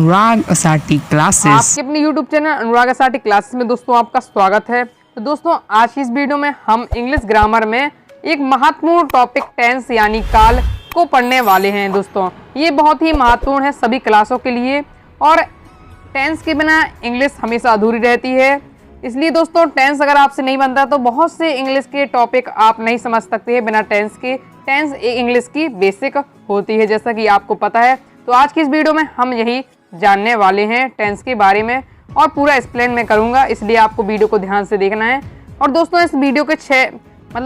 अनुराग Asati classes. आपके अपने YouTube channel अनुराग Asati classes में दोस्तों आपका स्वागत है। तो दोस्तों आज की इस वीडियो में हम इंग्लिश ग्रामर में एक महत्वपूर्ण टॉपिक टेंस यानी काल को पढ़ने वाले हैं। दोस्तों ये बहुत ही महत्वपूर्ण है सभी क्लासों के लिए और टेंस के बिना इंग्लिश हमेशा अधूरी रहती है। इसलिए दोस्तों टेंस अगर आपसे नहीं बनता तो बहुत से इंग्लिश के टॉपिक आप नहीं समझ सकते हैं बिना टेंस के। टेंस एक इंग्लिश की बेसिक होती है जैसा कि आपको पता है। तो आज की इस वीडियो में हम यही जानने वाले हैं टेंस के बारे में और पूरा एक्सप्लेन मैं करूंगा, इसलिए आपको वीडियो को ध्यान से देखना है। और दोस्तों इस वीडियो के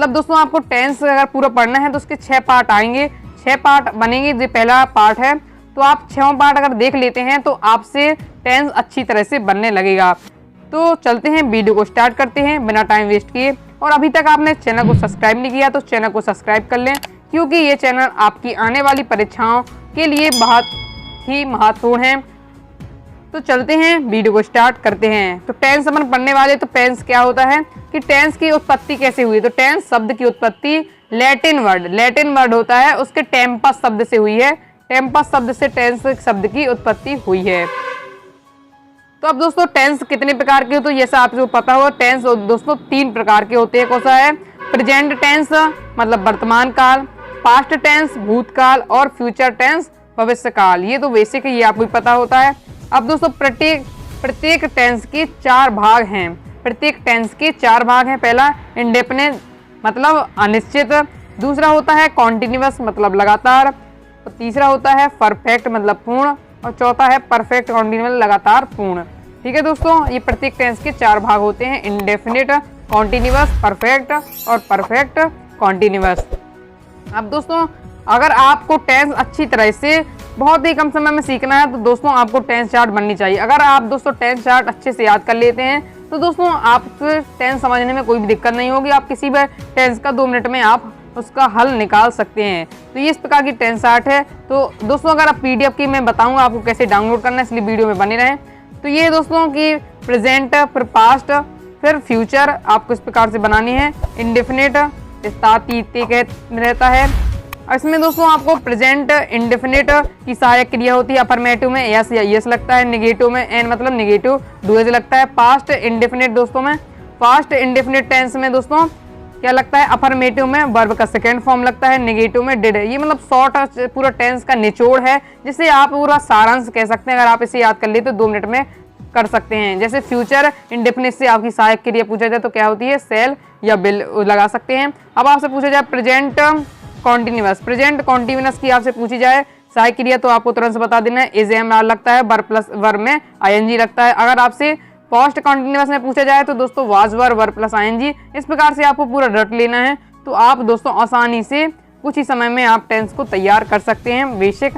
दोस्तों आपको टेंस अगर पूरा पढ़ना है तो उसके 6 पार्ट आएंगे, 6 पार्ट बनेंगे। जो पहला पार्ट है तो आप 6 पार्ट अगर देख लेते हैं तो आपसे टेंस अच्छी तरह से बनने लगेगा। तो चलते हैं वीडियो को स्टार्ट करते हैं बिना टाइम वेस्ट किए। और अभी तक आपने चैनल को सब्सक्राइब नहीं किया तो चैनल को सब्सक्राइब कर लें, क्योंकि ये चैनल आपकी आने वाली परीक्षाओं के लिए बहुत ही महत्वपूर्ण है। तो चलते हैं वीडियो को स्टार्ट करते हैं। तो टेंस अपन पढ़ने वाले। तो टेंस क्या होता है कि टेंस की उत्पत्ति कैसे हुई। तो टेंस शब्द की उत्पत्ति लैटिन वर्ड होता है, उसके टेम्पस शब्द से हुई है। टेम्पस शब्द से टेंस शब्द की उत्पत्ति हुई है। तो अब दोस्तों टेंस कितने प्रकार के हो तो जैसा आपको पता हो टेंस दोस्तों 3 प्रकार के होते हैं। कौन सा है? प्रेजेंट टेंस मतलब वर्तमान काल, पास्ट टेंस भूतकाल और फ्यूचर टेंस भविष्य काल। ये तो बेसिक है, ये आपको पता होता है। अब दोस्तों प्रत्येक टेंस के 4 भाग हैं। प्रत्येक टेंस के 4 भाग हैं। पहला इंडेफिनिट मतलब अनिश्चित, दूसरा होता है कॉन्टिन्यूअस मतलब लगातार, तीसरा होता है परफेक्ट मतलब पूर्ण और चौथा है परफेक्ट कॉन्टिन्यूअस लगातार पूर्ण। ठीक है दोस्तों, ये प्रत्येक टेंस के 4 भाग होते हैं, इंडेफिनिट, कॉन्टिन्यूअस, परफेक्ट और परफेक्ट कॉन्टिन्यूअस। अब दोस्तों अगर आपको टेंस अच्छी तरह से बहुत ही कम समय में सीखना है तो दोस्तों आपको टेंस चार्ट बननी चाहिए। अगर आप दोस्तों टेंस चार्ट अच्छे से याद कर लेते हैं तो दोस्तों आपको टेंस समझने में कोई भी दिक्कत नहीं होगी। आप किसी भी टेंस का 2 मिनट में आप उसका हल निकाल सकते हैं। तो ये इस प्रकार की टेंस चार्ट है। तो दोस्तों अगर आप PDF की मैं बताऊंगा आपको कैसे डाउनलोड करना है, इसलिए वीडियो में बने रहें। तो ये दोस्तों की प्रेजेंट, फिर पास्ट, फिर फ्यूचर आपको इस प्रकार से बनानी है। इंडेफिनिट रहता है। इसमें दोस्तों आपको प्रेजेंट इंडेफिनिट की सहायक क्रिया होती है। अफर्मेटिव में यस या यस लगता है, नेगेटिव में एन मतलब नेगेटिव डूएज लगता है। पास्ट इंडेफिनिट दोस्तों में पास्ट इंडेफिनिट टेंस में दोस्तों क्या लगता है? अफर्मेटिव में वर्ब का सेकेंड फॉर्म लगता है, नेगेटिव में डिड। ये मतलब शॉर्ट पूरा टेंस का निचोड़ है, जिसे आप पूरा सारांश कह सकते हैं। अगर आप इसे याद कर ले तो 2 मिनट में कर सकते हैं। जैसे फ्यूचर इंडेफिनिट से आपकी सहायक क्रिया पूछा जाए तो क्या होती है? सेल या बिल लगा सकते हैं। अब आपसे पूछा जाए प्रेजेंट कॉन्टिन्यूअस की आपसे पूछी जाए सहायक क्रिया तो आपको तुरंत से बता देना है इज एम लगता है, वर्ब में ING लगता है। अगर आपसे पास्ट कॉन्टिन्यूअस में पूछा जाए तो दोस्तों वाज वर्ब प्लस ING। इस प्रकार से आपको पूरा रट लेना है तो आप दोस्तों आसानी से कुछ ही समय में आप टेंस को तैयार कर सकते हैं बेसिक।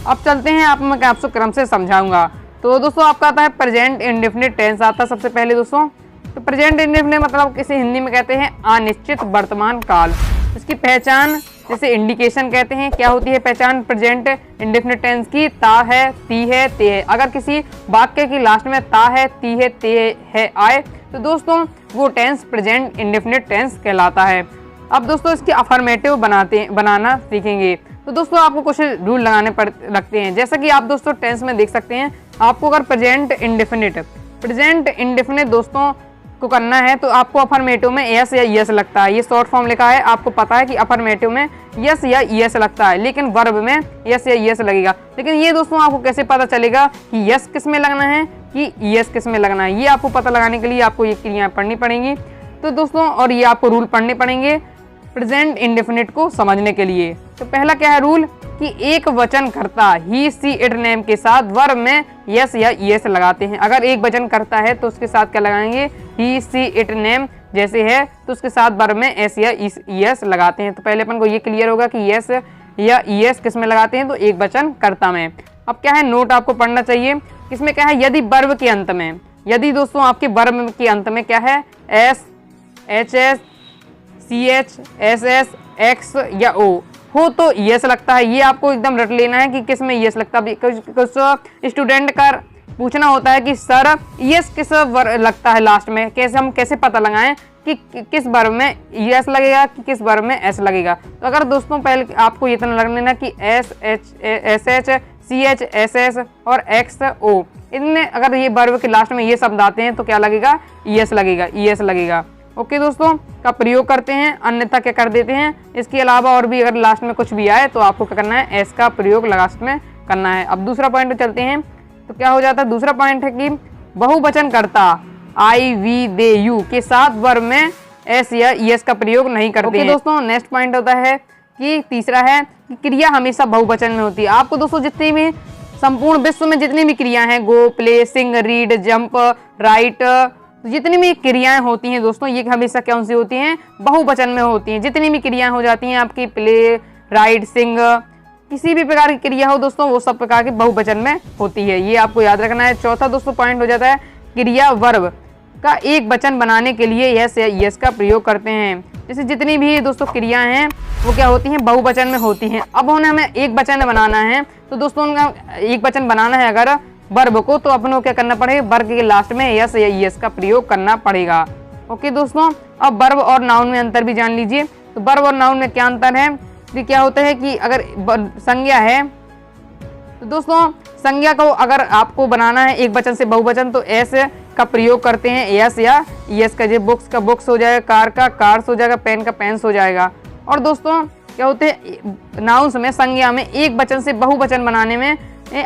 अब चलते हैं मैं आपको क्रम से समझाऊंगा। तो दोस्तों आपका आता है प्रेजेंट इंडेफिनिट टेंस आता है सबसे पहले दोस्तों। तो प्रेजेंट इंडेफिनिट मतलब इसे हिंदी में कहते हैं अनिश्चित वर्तमान काल। इसकी पहचान जैसे इंडिकेशन कहते हैं। क्या होती है पहचान प्रेजेंट इंडेफिनिट टेंस की? ता है, ती है, ते है। अगर किसी वाक्य की लास्ट में ता है, ती है, ते है आए तो दोस्तों वो टेंस प्रेजेंट इंडेफिनिट टेंस कहलाता है। अब दोस्तों इसकी अफर्मेटिव बनाना सीखेंगे। तो दोस्तों आपको कुछ रूल लगाने लगते हैं। जैसा कि आप दोस्तों टेंस में देख सकते हैं, आपको अगर प्रेजेंट इंडेफिनिट दोस्तों को करना है तो आपको अफर्मेटिव में यस या यस लगता है। ये शॉर्ट फॉर्म लिखा है, आपको पता है कि अफर्मेटिव में यस या यस लगता है, लेकिन वर्ब में यस या यस लगेगा। लेकिन ये दोस्तों आपको कैसे पता चलेगा कि यस किस में लगना है कि यस किस में लगना है? ये आपको पता लगाने के लिए आपको ये क्रियाएं पढ़नी पड़ेंगी। तो दोस्तों और ये आपको रूल पढ़ने पड़ेंगे प्रेजेंट इंडेफिनिट को समझने के लिए। तो पहला क्या है रूल कि एक वचन करता ही सी इट नेम के साथ वर्ब में यस या यस लगाते हैं। अगर एक वचन करता है तो उसके साथ क्या लगाएंगे? ही सी इट नेम जैसे है तो उसके साथ वर्ब में एस या यस लगाते हैं। तो पहले अपन को ये क्लियर होगा कि यस या यस किस में लगाते हैं? तो एक वचन कर्ता में। अब क्या है नोट आपको पढ़ना चाहिए। इसमें क्या है? यदि वर्ब के अंत में, यदि दोस्तों आपके वर्ब के अंत में क्या है? S, HS, CH, SS, X या O हो तो यस लगता है। ये आपको एकदम रट लेना है कि किस में यस लगता है। कुछ स्टूडेंट का पूछना होता है कि सर यस किस लगता है लास्ट में, हम कैसे पता लगाएं कि किस वर्ब में यस लगेगा कि किस वर्ब में एस लगेगा। तो अगर दोस्तों पहले आपको इतना लग लेना कि एस एच CHSS और XO, इनमें अगर ये वर्ब के लास्ट में ये शब्द आते हैं तो क्या लगेगा, ES लगेगा, ES लगेगा। ओके दोस्तों, का प्रयोग करते हैं, अन्यथा क्या कर देते हैं। इसके अलावा और भी अगर लास्ट में कुछ भी आए तो आपको क्या करना है, एस का प्रयोग लास्ट में करना है। अब दूसरा पॉइंट चलते हैं, तो क्या हो जाता है, दूसरा पॉइंट है कि बहुवचन करता I, we, they, you के साथ वर्ब में एस या ES का प्रयोग नहीं करते हैं। दोस्तों नेक्स्ट पॉइंट होता है कि तीसरा है कि क्रिया हमेशा बहुवचन में होती है। आपको दोस्तों जितनी भी संपूर्ण विश्व में जितनी भी क्रियाएं हैं, गो, प्ले, सिंग, रीड, जंप, राइट, जितनी भी क्रियाएं होती हैं दोस्तों, ये हमेशा कौन सी होती हैं, बहुवचन में होती हैं। जितनी भी क्रियाएं हो जाती हैं आपकी, प्ले, राइट, सिंग, किसी भी प्रकार की क्रिया हो दोस्तों, वो सब प्रकार के बहुवचन में होती है, ये आपको याद रखना है। चौथा दोस्तों पॉइंट हो जाता है, क्रिया वर्ब का एक वचन बनाने के लिए यस या यस का प्रयोग करते हैं। जैसे जितनी भी दोस्तों क्रियाएं हैं वो क्या होती हैं, बहुवचन में होती हैं। अब उन्हें हमें एक वचन बनाना है, तो दोस्तों उनका एक वचन बनाना है अगर वर्ब को, तो अपन को क्या करना पड़ेगा, वर्ब के लास्ट में यस या यस का प्रयोग करना पड़ेगा। ओके दोस्तों, अब वर्ब और नाउन में अंतर भी जान लीजिए। तो वर्ब और नाउन में क्या अंतर है, कि क्या होता है कि अगर संज्ञा है तो दोस्तों संज्ञा को अगर आपको बनाना है एक वचन से बहुवचन, तो एस का प्रयोग करते हैं, यस या यस का। जैसे बुक्स का बुक्स हो जाएगा, कार का कार्स हो जाएगा, पेन का पेन्स हो जाएगा। और दोस्तों क्या होते हैं, नाउन्स में संज्ञा में एक वचन से बहुवचन बनाने में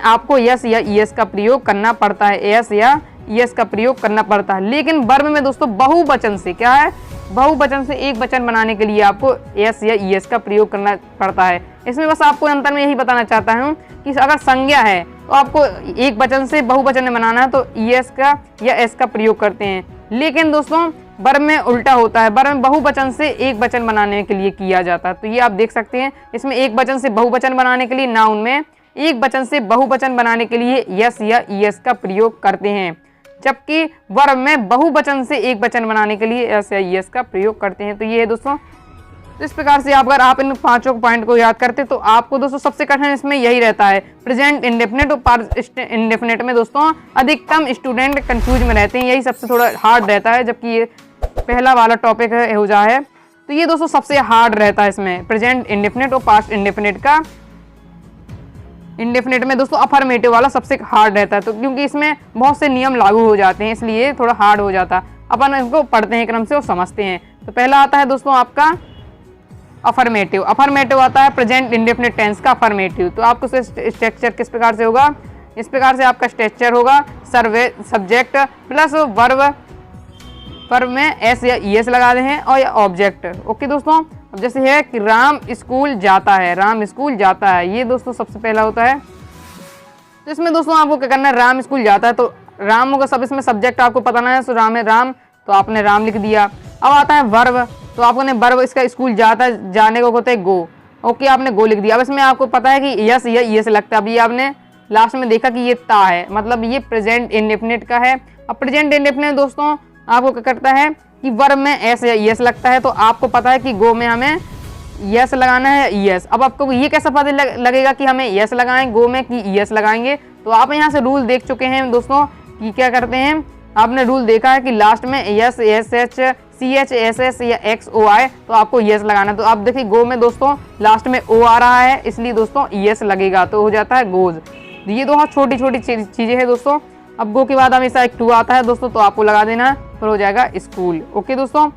आपको यस या यस का प्रयोग करना पड़ता है, यस या यस का प्रयोग करना पड़ता है। लेकिन वर्ब में दोस्तों बहुवचन से क्या है, बहुवचन से एक वचन बनाने के लिए आपको यस या यस का प्रयोग करना पड़ता है। इसमें बस आपको अंतर में यही बताना चाहता हूँ कि अगर संज्ञा है तो आपको एक वचन से बहुवचन में बनाना है, तो यस का या एस का प्रयोग करते हैं। लेकिन दोस्तों वर्ब में उल्टा होता है, वर्ब में बहुवचन से एक वचन बनाने के लिए किया जाता है। तो ये आप देख सकते हैं, इसमें एक वचन से बहुवचन बनाने के लिए, नाउन में एक वचन से बहुवचन बनाने के लिए यस या यस का प्रयोग करते हैं, जबकि वर्ब में बहुवचन से एक वचन बनाने के लिए यस या यस का प्रयोग करते हैं। तो ये है दोस्तों, इस प्रकार से अगर आप इन पांचों पॉइंट को याद करते तो आपको दोस्तों सबसे कठिन इसमें यही रहता है। प्रेजेंट इंडेफिनिट और पास्ट इंडेफिनिट में दोस्तों अधिकतम स्टूडेंट कंफ्यूज में रहते हैं, यही सबसे थोड़ा हार्ड रहता है। जबकि ये पहला वाला टॉपिक हो जा है, तो ये दोस्तों सबसे हार्ड रहता है इसमें, प्रेजेंट इंडेफिनिट और पास्ट इंडेफिनिट का। इंडेफिनिट में दोस्तों अफर्मेटिव वाला सबसे हार्ड रहता है, तो क्योंकि इसमें बहुत से नियम लागू हो जाते हैं, इसलिए थोड़ा हार्ड हो जाता है। अपन इसको पढ़ते हैं क्रम से और समझते हैं। तो पहला आता है दोस्तों आपका अफर्मेटिव। अफर्मेटिव आता है प्रेजेंट इंडेफिनिट टेंस का अफर्मेटिव। तो आपको स्ट्रक्चर किस प्रकार से होगा, इस प्रकार से आपका स्ट्रक्चर होगा, सर्वे सब्जेक्ट प्लस वर्ब, वर्ब में एस या ईएस लगा दे हैं और या ऑब्जेक्ट। ओके दोस्तों, अब जैसे है कि राम स्कूल जाता है, राम स्कूल जाता है, ये दोस्तों सबसे पहला होता है। तो इसमें दोस्तों आपको क्या करना है, राम स्कूल जाता है, तो राम होगा सब, इसमें सब्जेक्ट आपको पता है, तो राम है राम, तो आपने राम लिख दिया। अब आता है वर्ब, तो आपने वर्ब इसका स्कूल जाता है, जाने को होता है गो। ओके, आपने गो लिख दिया। अब इसमें आपको पता है कि यस या यस लगता है। अब ये आपने लास्ट में देखा कि ये ता है, मतलब ये प्रेजेंट इंडेफिनिट का है। अब प्रेजेंट इंडेफिनिट दोस्तों आपको क्या करता है कि वर्ब में एस या यस लगता है, तो आपको पता है कि गो में हमें यस लगाना है यस। अब आपको ये कैसा पता लगेगा कि हमें यस लगाएं गो में कि यस लगाएंगे, तो आप यहाँ से रूल देख चुके हैं दोस्तों कि क्या करते हैं, आपने रूल देखा है कि लास्ट में S S H C H S S या एक्स ओ आए तो आपको यस लगाना है। तो आप देखिए गो में दोस्तों लास्ट में ओ आ रहा है, इसलिए दोस्तों यस लगेगा, तो हो जाता है गोज। ये बहुत छोटी छोटी चीज़ें हैं दोस्तों। अब गो के बाद हमेशा एक टू आता है दोस्तों, तो आपको लगा देना, फिर हो जाएगा स्कूल। ओके दोस्तों,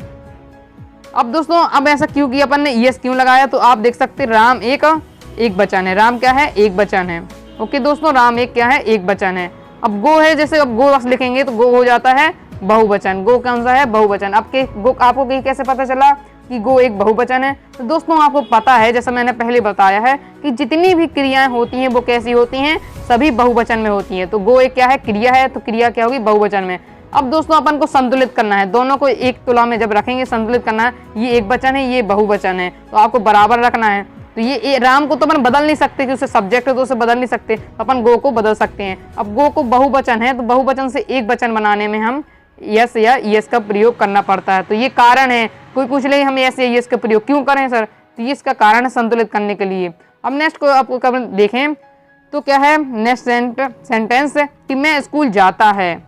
अब दोस्तों अब ऐसा क्यों किया अपन ने, यस क्यों लगाया, तो आप देख सकते हैं राम एक वचन है, राम क्या है, एक वचन है। ओके दोस्तों, राम एक क्या है, एक वचन है। अब गो है, जैसे अब गो बस लिखेंगे तो गो हो जाता है बहुवचन। गो कौन सा है, बहुवचन। अब के गो आपको कैसे पता चला कि गो एक बहुवचन है, तो दोस्तों आपको पता है, जैसा मैंने पहले बताया है कि जितनी भी क्रियाएं होती हैं वो कैसी होती हैं, सभी बहुवचन में होती हैं। तो गो एक क्या है, क्रिया है, तो क्रिया क्या होगी, बहुवचन में। अब दोस्तों अपन को संतुलित करना है, दोनों को एक तुला में जब रखेंगे संतुलित करना है, ये एक वचन है, ये बहुवचन है, तो आपको बराबर रखना है। तो ये राम को तो अपन बदल नहीं सकते कि उसे सब्जेक्ट है तो उसे बदल नहीं सकते, अपन गो को बदल सकते हैं। अब गो को बहुवचन है, तो बहुवचन से एक वचन बनाने में हम यस या यस का प्रयोग करना पड़ता है। तो ये कारण है, कोई पूछ ले हम यस या यस का प्रयोग क्यों करें सर, तो ये इसका कारण है संतुलित करने के लिए। अब नेक्स्ट को आपको कब देखें तो क्या है, नेक्स्ट सेंटेंस कि मैं स्कूल जाता है,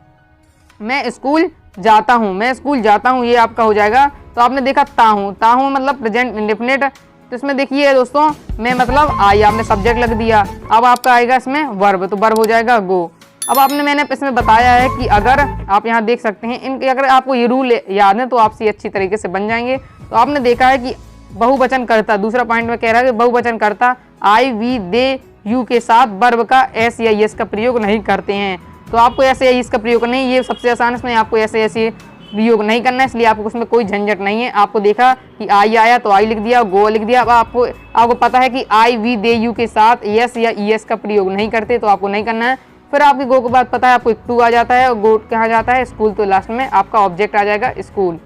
मैं स्कूल जाता हूँ, मैं स्कूल जाता हूँ, ये आपका हो जाएगा। तो आपने देखा ता हूँ, ता हूँ मतलब प्रेजेंट इंडेफिनिट, तो इसमें देखिए दोस्तों, मैं मतलब आई आपने सब्जेक्ट लग दिया। अब आपका आएगा इसमें वर्ब, तो वर्ब हो जाएगा गो। अब मैंने इसमें बताया है कि अगर आप यहाँ देख सकते हैं इनके, अगर आपको ये रूल याद है तो आपसे अच्छी तरीके से बन जाएंगे। तो आपने देखा है कि बहुवचन करता, दूसरा पॉइंट में कह रहा है कि बहुवचन करता आई वी दे यू के साथ वर्ब का एस या यस का प्रयोग नहीं करते हैं। तो आपको ऐसे या इसका प्रयोग नहीं, ये सबसे आसान, इसमें आपको ऐसे ऐसे प्रयोग नहीं करना है, इसलिए आपको उसमें कोई झंझट नहीं है। आपको देखा कि आई आया तो आई लिख दिया, गो लिख दिया। अब आपको पता है कि आई वी दे यू के साथ यस या ईएस का प्रयोग नहीं करते, तो आपको नहीं करना है। फिर आपकी गो के बाद पता है आपको एक टू आ जाता है और गो कहा जाता है स्कूल, तो लास्ट में आपका ऑब्जेक्ट आ जाएगा स्कूल।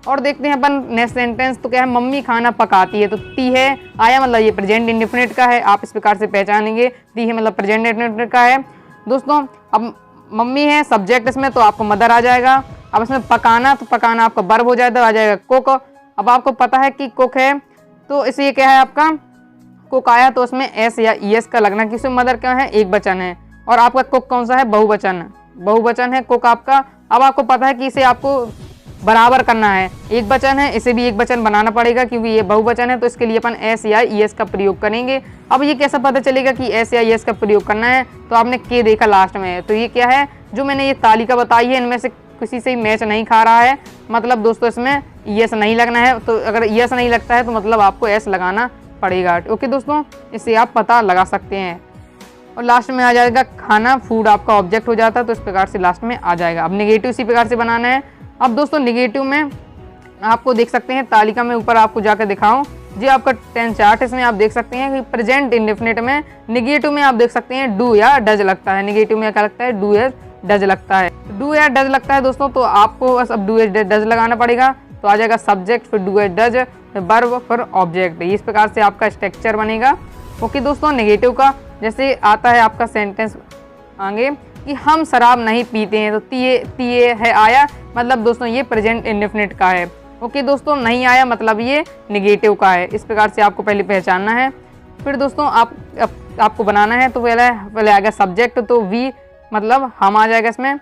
और देखते हैं अपन नेक्स्ट सेंटेंस, तो क्या है, मम्मी खाना पकाती है। तो ती है आया मतलब ये प्रेजेंट इंडेफिनिट का है, आप इस प्रकार से पहचानेंगे। ती है मतलब प्रेजेंट इंडेफिनिट का है दोस्तों। अब मम्मी है सब्जेक्ट इसमें, तो आपको मदर आ जाएगा। अब इसमें पकाना, तो पकाना आपका वर्ब हो जाएगा, आ जाएगा कुक। अब आपको पता है कि कुक है, तो इसलिए क्या है आपका कुक आया, तो उसमें एस या ईएस का लगना, कि इसमें मदर क्या है, एक वचन है। और आपका कुक कौन सा है, बहुवचन, बहुवचन है कुक आपका। अब आपको पता है कि इसे आपको बराबर करना है, एक वचन है, इसे भी एक वचन बनाना पड़ेगा क्योंकि ये बहुवचन है, तो इसके लिए अपन एस या ईएस का प्रयोग करेंगे। अब ये कैसे पता चलेगा कि एस या ईएस का प्रयोग करना है, तो आपने के देखा लास्ट में, तो ये क्या है, जो मैंने ये तालिका बताई है इनमें से किसी से मैच नहीं खा रहा है, मतलब दोस्तों इसमें ईएस नहीं लगना है। तो अगर ईएस नहीं लगता है तो मतलब आपको एस लगाना पड़ेगा। ओके दोस्तों, इससे आप पता लगा सकते हैं। और लास्ट में आ जाएगा खाना, फूड आपका ऑब्जेक्ट हो जाता है, तो इस प्रकार से लास्ट में आ जाएगा। अब नेगेटिव इसी प्रकार से बनाना है। अब दोस्तों नेगेटिव में आपको देख सकते हैं तालिका में, ऊपर आपको जाकर दिखाऊं जी, आपका 10 चार्ट, इसमें आप देख सकते हैं कि प्रेजेंट इंडेफिनिट में नेगेटिव में आप देख सकते हैं डू या डज लगता है। नेगेटिव में क्या लगता है, डू या डज लगता है। डू या डज लगता है दोस्तों, तो आपको बस अब डू या डज लगाना पड़ेगा, तो आ जाएगा सब्जेक्ट, फिर डू या डज, फिर वर्ब, फिर ऑब्जेक्ट। इस प्रकार से आपका स्ट्रक्चर बनेगा। ओके दोस्तों, नेगेटिव का जैसे आता है आपका सेंटेंस आगे कि हम शराब नहीं पीते हैं, तो तिए है आया, मतलब दोस्तों ये प्रेजेंट इंडेफिनिट का है। ओके दोस्तों, नहीं आया मतलब ये नेगेटिव का है। इस प्रकार से आपको पहले पहचानना है। फिर दोस्तों आपको बनाना है, तो पहले आएगा सब्जेक्ट, तो वी मतलब हम आ जाएगा, इसमें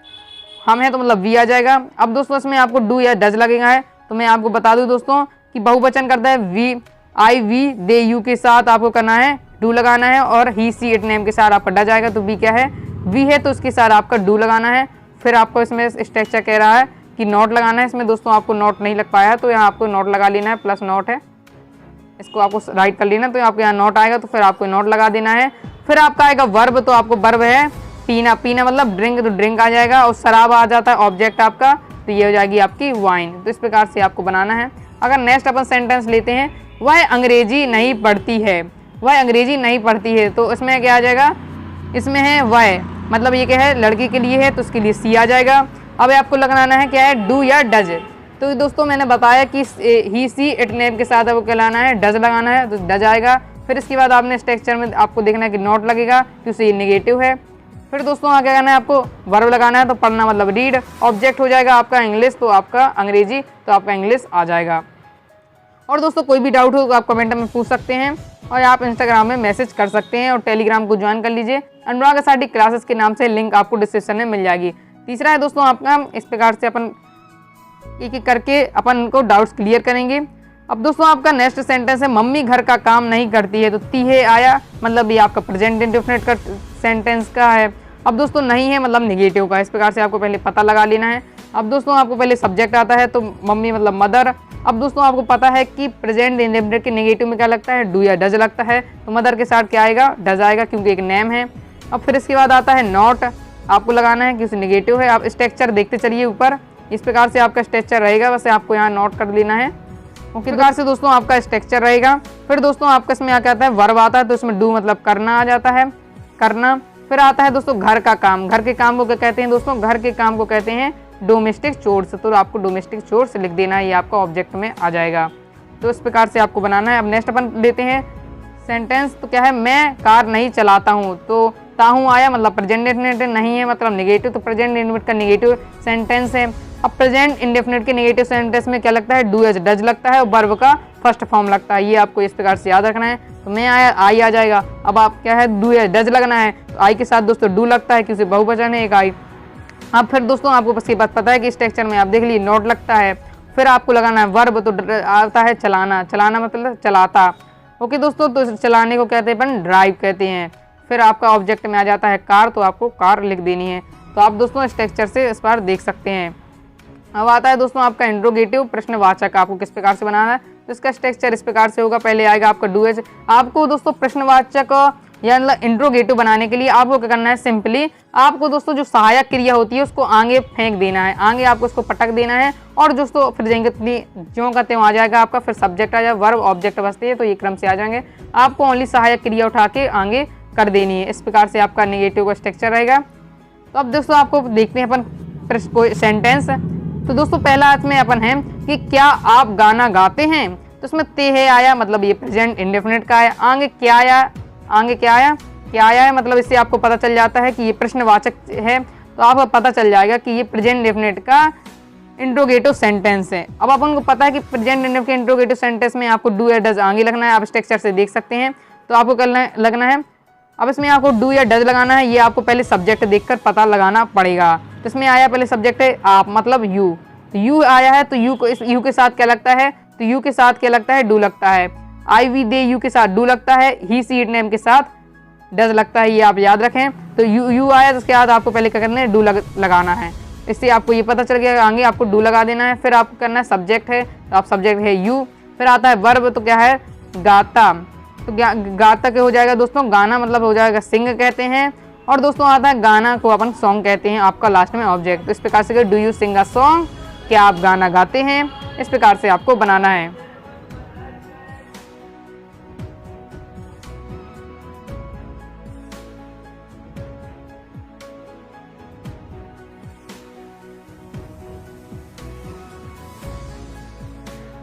हम है तो मतलब वी आ जाएगा। अब दोस्तों इसमें आपको डू या डज लगेगा है, तो मैं आपको बता दूं दोस्तों कि बहुवचन करता है we, I we they you के साथ आपको करना है डू लगाना है, और ही सी इट नेम के साथ आपका डज आएगा। तो वी क्या है, वी है, तो उसके साथ आपका डू लगाना है। फिर आपको इसमें स्ट्रक्चर कह रहा है कि नोट लगाना है। इसमें दोस्तों आपको नोट नहीं लग पाया, तो यहाँ आपको नोट लगा लेना है, प्लस नोट है, इसको आपको राइट कर लेना, तो आपको यहाँ नोट आएगा, तो फिर आपको नोट लगा देना है। फिर आपका आएगा वर्ब, तो आपको वर्ब है पीना, पीना मतलब ड्रिंक, तो ड्रिंक आ जाएगा। और शराब आ जाता है ऑब्जेक्ट आपका, तो ये हो जाएगी आपकी वाइन। तो इस प्रकार से आपको बनाना है। अगर नेक्स्ट अपन सेंटेंस लेते हैं, वह अंग्रेजी नहीं पढ़ती है, वह अंग्रेजी नहीं पढ़ती है, तो इसमें क्या आ जाएगा, इसमें है वह, मतलब ये क्या है, लड़की के लिए है, तो उसके लिए सी आ जाएगा। अब आपको लगाना है क्या है, डू या डज। तो दोस्तों मैंने बताया कि ही सी इट नेम के साथ आपको क्या लाना है, डज लगाना है, तो डज आएगा। फिर इसके बाद आपने स्ट्रक्चर में आपको देखना है कि नोट लगेगा, क्योंकि ये नेगेटिव है। फिर दोस्तों आगे करना है आपको वर्ब लगाना है, तो पढ़ना मतलब रीड, ऑब्जेक्ट हो जाएगा आपका इंग्लिश, तो आपका अंग्रेजी, तो आपका इंग्लिश आ जाएगा। और दोस्तों कोई भी डाउट हो तो आप कमेंट में पूछ सकते हैं, और आप इंस्टाग्राम में मैसेज कर सकते हैं, और टेलीग्राम को ज्वाइन कर लीजिए। अनुराग एसआरटी क्लासेस के नाम से लिंक आपको डिस्क्रिप्शन में मिल जाएगी। तीसरा है दोस्तों आपका, इस प्रकार से अपन एक एक करके अपन को डाउट्स क्लियर करेंगे। अब दोस्तों आपका नेक्स्ट सेंटेंस है, मम्मी घर का काम नहीं करती है, तो ती है आया, मतलब ये आपका प्रेजेंट इंडेफिनिट का सेंटेंस का है। अब दोस्तों नहीं है मतलब नेगेटिव का। इस प्रकार से आपको पहले पता लगा लेना है। अब दोस्तों आपको पहले सब्जेक्ट आता है, तो मम्मी मतलब मदर। अब दोस्तों आपको पता है कि प्रेजेंट इंडेफिनिट के नेगेटिव में क्या लगता है, डू या डज लगता है, तो मदर के साथ क्या आएगा, डज आएगा, क्योंकि एक नेम है। अब फिर इसके बाद आता है नॉट, आपको लगाना है क्योंकि नेगेटिव है। आप स्ट्रक्चर देखते चलिए ऊपर, इस प्रकार से आपका स्ट्रक्चर रहेगा, वैसे आपको यहाँ नोट कर लेना है। उसी प्रकार से दोस्तों आपका स्ट्रक्चर रहेगा। फिर दोस्तों आपका इसमें क्या आता है, वर्ब आता है, तो इसमें डू मतलब करना आ जाता है, करना। फिर आता है दोस्तों घर का काम, घर के काम को क्या कहते हैं दोस्तों, घर के काम को कहते हैं डोमेस्टिक चोर्स, तो आपको डोमेस्टिक चोर्स लिख देना है, ये आपका ऑब्जेक्ट में आ जाएगा। तो इस प्रकार से आपको बनाना है। अब नेक्स्ट अपन लेते हैं सेंटेंस, तो क्या है, मैं कार नहीं चलाता हूँ, तो ताहू आया मतलब प्रेजेंट इंडेफिनिट नहीं है, मतलब नेगेटिव, तो प्रेजेंट इंडेफिनिट का नेगेटिव सेंटेंस है। अब प्रेजेंट इंडेफिनिट के नेगेटिव सेंटेंस में क्या लगता है, डू एज डज लगता है, और वर्ब का फर्स्ट फॉर्म लगता है, ये आपको इस प्रकार से याद रखना है। तो मैं आया, आई आ जाएगा। अब आप क्या है, डू एज डज लगना है, तो आई के साथ दोस्तों डू लगता है, क्योंकि बहुवचन है एक आई। अब फिर दोस्तों आपको बस ये बात पता है कि स्ट्रक्चर में आप देख लीजिए नोट लगता है। फिर आपको लगाना है वर्ब, तो आता है चलाना, चलाना मतलब चलाता। ओके दोस्तों, तो चलाने को कहते हैं अपन ड्राइव कहते हैं। फिर आपका ऑब्जेक्ट में आ जाता है कार, तो आपको कार लिख देनी है। तो आप दोस्तों स्ट्रक्चर से इस बार देख सकते हैं। अब आता है दोस्तों आपका इंट्रोगेटिव प्रश्नवाचक, आपको किस प्रकार से बनाना है। तो इसका स्ट्रक्चर इस प्रकार से होगा। पहले आएगा आपका डू एज। आपको दोस्तों प्रश्नवाचक या मतलब इंट्रोगेटिव बनाने के लिए आपको क्या करना है, सिंपली आपको दोस्तों जो सहायक क्रिया होती है उसको आगे फेंक देना है, आगे आपको उसको पटक देना है। और दोस्तों फिर जाएंगे ज्यों का त्यों आ जाएगा आपका, फिर सब्जेक्ट आ जाएगा, वर्ब ऑब्जेक्ट बसते हैं, तो ये क्रम से आ जाएंगे। आपको ओनली सहायक क्रिया उठा के आगे कर देनी है। इस प्रकार से आपका नेगेटिव का स्ट्रक्चर रहेगा। तो अब दोस्तों आपको देखते हैं अपन कोई सेंटेंस। तो दोस्तों पहला इसमें अपन है कि क्या आप गाना गाते हैं। तो इसमें ते है आया, मतलब ये प्रेजेंट इंडेफिनिट का है। आगे क्या आया, आगे क्या आया, क्या आया है, मतलब इससे आपको पता चल जाता है कि ये प्रश्नवाचक है। तो आपको पता चल जाएगा कि ये प्रेजेंट इंडेफिनिट का इंट्रोगेटिव सेंटेंस है। अब अपन को पता है कि प्रेजेंट इंडेफिनिट के इंट्रोगेटिव सेंटेंस में आपको डू या डज आगे लगना है। आप स्ट्रक्चर से देख सकते हैं। तो आपको लगना है, अब इसमें आपको डू या डज लगाना है। ये आपको पहले सब्जेक्ट देखकर पता लगाना पड़ेगा। तो इसमें आया पहले सब्जेक्ट है आप, मतलब यू। तो यू आया है, तो यू को इस यू के साथ क्या लगता है, तो यू के साथ क्या लगता है, डू लगता है। आई वी दे यू के साथ डू लगता है। ही सी इट नेम के साथ डज लगता है, ये आप याद रखें। तो यू आया तो उसके बाद आपको पहले क्या करना है, डू लगाना है। इससे आपको ये पता चल गया, आगे आपको डू लगा देना है। फिर आपको करना है सब्जेक्ट है, तो आप सब्जेक्ट है यू। फिर आता है वर्ब, तो क्या है, गाता। तो गाता क्या हो जाएगा दोस्तों, गाना मतलब हो जाएगा सिंग कहते हैं। और दोस्तों आता है गाना को अपन सॉन्ग कहते हैं, आपका लास्ट में ऑब्जेक्ट। तो इस प्रकार से do you sing a song, क्या आप गाना गाते हैं, इस प्रकार से आपको बनाना है।